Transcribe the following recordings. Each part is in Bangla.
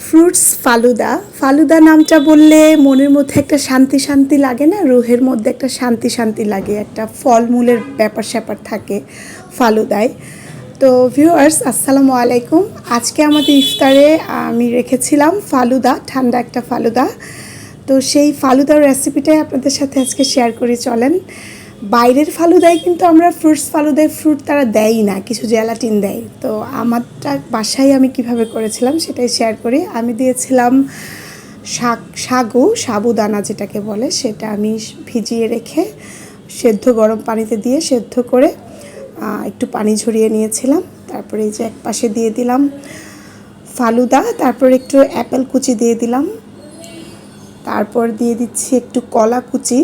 ফ্রুটস ফালুদা। ফালুদা নামটা বললে মনের মধ্যে একটা শান্তি শান্তি লাগে না, রুহের মধ্যে একটা শান্তি শান্তি লাগে, একটা ফলমূলের ব্যাপার স্যাপার থাকে ফালুদায়। তো ভিউয়ার্স, আসসালামু আলাইকুম। আজকে আমাদের ইফতারে আমি রেখেছিলাম ফালুদা, ঠান্ডা একটা ফালুদা। তো সেই ফালুদার রেসিপিটাই আপনাদের সাথে আজকে শেয়ার করি, চলেন। বাইরের ফালুদায় কিন্তু আমরা ফ্রুটস ফালুদায় ফ্রুট তারা দেয়ই না, কিছু জেলাটিন দেয়। তো আমারটা বাসায় আমি কিভাবে করেছিলাম সেটাই শেয়ার করি। আমি দিয়েছিলাম সাবুদানা যেটাকে বলে, সেটা আমি ভিজিয়ে রেখে সেদ্ধ গরম পানিতে দিয়ে সেদ্ধ করে একটু পানি ঝরিয়ে নিয়েছিলাম। তারপরে এই যে এক পাশে দিয়ে দিলাম ফালুদা, তারপর একটু অ্যাপেল কুচি দিয়ে দিলাম, তারপর দিয়ে দিচ্ছি একটু কলা কুচি।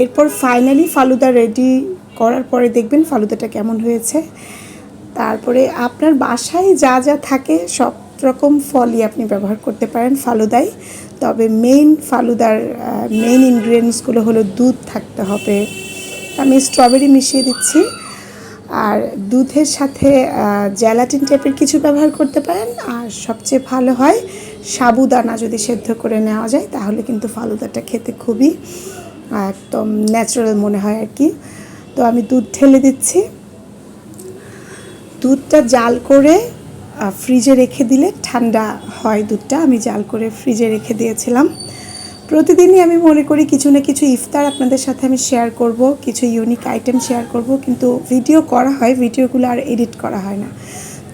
এরপর ফাইনালি ফালুদা রেডি করার পরে দেখবেন ফালুদাটা কেমন হয়েছে। তারপরে আপনার বাসায় যা যা থাকে সব রকম ফলই আপনি ব্যবহার করতে পারেন ফালুদায়, তবে ফালুদার মেইন ইনগ্রিডিয়েন্টসগুলো হলো দুধ থাকতে হবে। আমি স্ট্রবেরি মিশিয়ে দিচ্ছি, আর দুধের সাথে জেলাটিন টাইপের কিছু ব্যবহার করতে পারেন। আর সবচেয়ে ভালো হয় সাবুদানা যদি সেদ্ধ করে নেওয়া যায়, তাহলে কিন্তু ফালুদাটা খেতে খুবই একদম ন্যাচারাল মনে হয় আর কি। তো আমি দুধ ঢেলে দিচ্ছি। দুধটা জাল করে ফ্রিজে রেখে দিলে ঠান্ডা হয় দুধটা। আমি জাল করে ফ্রিজে রেখে দিয়েছিলাম। প্রতিদিনই আমি মনে করি কিছু না কিছু ইফতার আপনাদের সাথে আমি শেয়ার করব, কিছু ইউনিক আইটেম শেয়ার করব, কিন্তু ভিডিও করা হয়, ভিডিওগুলো আর এডিট করা হয় না।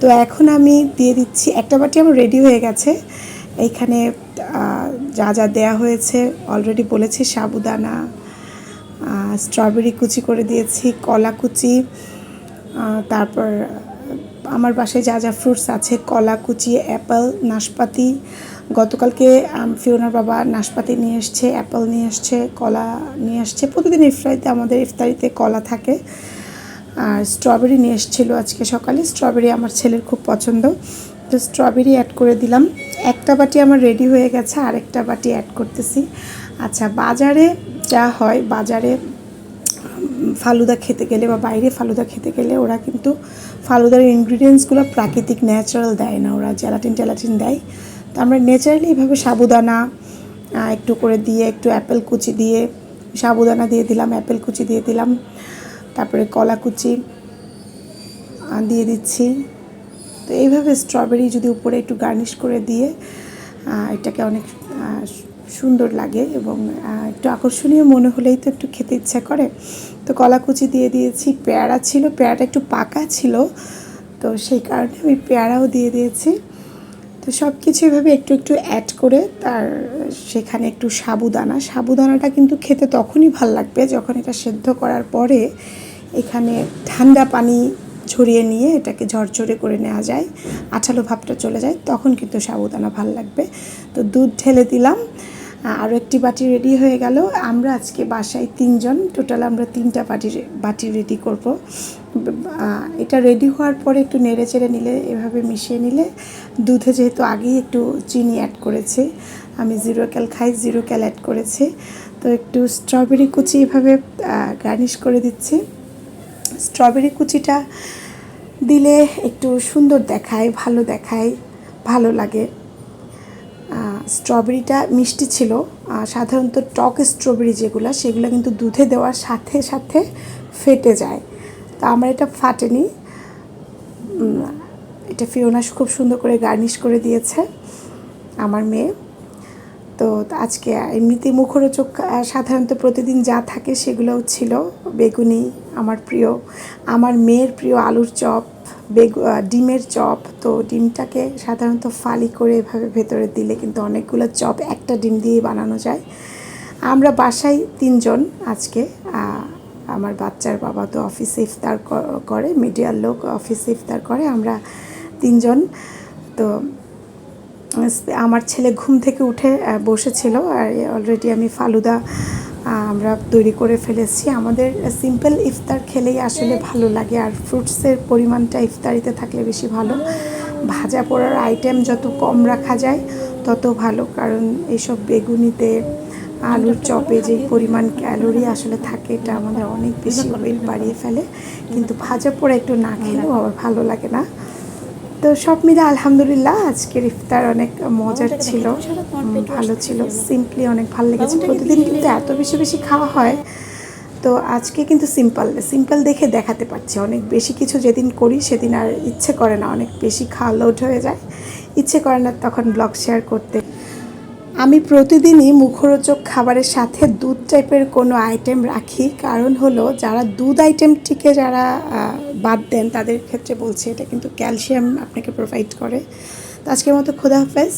তো এখন আমি দিয়ে দিচ্ছি, একটা বাটি আমার রেডি হয়ে গেছে। এইখানে যা যা দেয়া হয়েছে অলরেডি বলেছি, সাবুদানা, স্ট্রবেরি কুচি করে দিয়েছি, কলা কুচি, তারপর আমার বাসায় যা যা ফ্রুটস আছে, কলা কুচি, অ্যাপেল, নাশপাতি। গতকালকে ফিওনার বাবা নাশপাতি নিয়ে এসছে, অ্যাপেল নিয়ে এসছে, কলা নিয়ে আসছে। প্রতিদিন আমাদের ইফতারিতে কলা থাকে। আর স্ট্রবেরি নিয়ে এসেছিলো আজকে সকালে। স্ট্রবেরি আমার ছেলের খুব পছন্দ, তো স্ট্রবেরি অ্যাড করে দিলাম। একটা বাটি আমার রেডি হয়ে গেছে, আরেকটা বাটি অ্যাড করতেছি। আচ্ছা, বাজারে যা হয়, বাজারে ফালুদা খেতে গেলে বা বাইরে ফালুদা খেতে গেলে ওরা কিন্তু ফালুদার ইনগ্রিডিয়েন্টসগুলো প্রাকৃতিক ন্যাচারাল দেয় না, ওরা জেলাটিন দেয়। তো আমরা ন্যাচারালি এইভাবে সাবুদানা একটু করে দিয়ে, একটু অ্যাপেল কুচি দিয়ে, সাবুদানা দিয়ে দিলাম, অ্যাপেল কুচি দিয়ে দিলাম, তারপরে কলা কুচি দিয়ে দিচ্ছি। তো এইভাবে স্ট্রবেরি যদি উপরে একটু গার্নিশ করে দিয়ে এটাকে অনেক সুন্দর লাগে এবং একটু আকর্ষণীয় মনে হলেই তো একটু খেতে ইচ্ছা করে। তো কলা কুচি দিয়ে দিয়েছি। পেয়ারা ছিল, পেয়ারাটা একটু পাকা ছিল, তো সেই কারণে আমি পেয়ারাও দিয়ে দিয়েছি। তো সব কিছু এভাবে একটু একটু অ্যাড করে তার সেখানে একটু সাবুদানাটা কিন্তু খেতে তখনই ভাল লাগবে যখন এটা সেদ্ধ করার পরে এখানে ঠান্ডা পানি ঝরিয়ে নিয়ে এটাকে ঝরঝরে করে নেওয়া যায়, আঠালো ভাবটা চলে যায়, তখন কিন্তু সাবুদানা ভাল লাগবে। তো দুধ ঢেলে দিলাম, আরও একটি বাটি রেডি হয়ে গেল। আমরা আজকে বাসায় 3 জন, টোটাল আমরা 3টা বাটি রেডি করব। এটা রেডি হওয়ার পরে একটু নেড়ে চেড়ে নিলে, এভাবে মিশিয়ে নিলে, দুধে যেহেতু আগেই একটু চিনি অ্যাড করেছি, আমি 0 ক্যাল খাই, 0 ক্যাল অ্যাড করেছি। তো একটু স্ট্রবেরি কুচি এভাবে গার্নিশ করে দিচ্ছি। স্ট্রবেরি কুচিটা দিলে একটু সুন্দর দেখায়, ভালো লাগে। স্ট্রবেরিটা মিষ্টি ছিল। সাধারণত টক স্ট্রবেরি সেগুলো কিন্তু দুধে দেওয়ার সাথে সাথে ফেটে যায়, তো আমার এটা ফাটেনি। এটা ফিওনা খুব সুন্দর করে গার্নিশ করে দিয়েছে আমার মেয়ে। তো আজকে এমনিতে মুখরোচক সাধারণত প্রতিদিন যা থাকে সেগুলোও ছিল। বেগুনি আমার প্রিয়, আমার মেয়ের প্রিয় আলুর চপ, ডিমের চপ। তো ডিমটাকে সাধারণত ফালি করে এভাবে ভেতরে দিলে কিন্তু অনেকগুলো চপ একটা ডিম দিয়েই বানানো যায়। আমরা বাসায় 3 জন আজকে। আমার বাচ্চার বাবা তো অফিসে ইফতার করে, মিডিয়ার লোক অফিসে ইফতার করে, আমরা 3 জন। তো আমার ছেলে ঘুম থেকে উঠে বসেছিল, আর অলরেডি আমি ফালুদা আমরা তৈরি করে ফেলেছি। আমাদের সিম্পল ইফতার খেলেই আসলে ভালো লাগে, আর ফ্রুটসের পরিমাণটা ইফতারিতে থাকলে বেশি ভালো। ভাজা পোড়ার আইটেম যত কম রাখা যায় তত ভালো, কারণ এইসব বেগুনিতে, আলুর চপে যে পরিমাণ ক্যালোরি আসলে থাকে, এটা আমাদের অনেক বেশি ওয়েট বাড়িয়ে ফেলে। কিন্তু ভাজা পোড়া একটু না খেলেও আবার ভালো লাগে না। তো সব মিলে আলহামদুলিল্লাহ আজকের ইফতার অনেক মজার ছিল, ভালো ছিল, সিম্পলি অনেক ভালো লেগেছে। প্রতিদিন কিন্তু এত বেশি বেশি খাওয়া হয়, তো আজকে কিন্তু সিম্পল দেখে দেখাতে পারছি। অনেক বেশি কিছু যেদিন করি সেদিন আর ইচ্ছে করে না, অনেক বেশি খাওয়া লোড হয়ে যায়, ইচ্ছে করে না তখন ব্লগ শেয়ার করতে। আমি প্রতিদিনই মুখরোচক খাবারের সাথে দুধ টাইপের কোনো আইটেম রাখি, কারণ হলো যারা দুধ আইটেমটিকে যারা বাদ দেন তাদের ক্ষেত্রে বলছি, এটা কিন্তু ক্যালসিয়াম আপনাকে প্রোভাইড করে। তো আজকের মতো খোদা হাফেজ।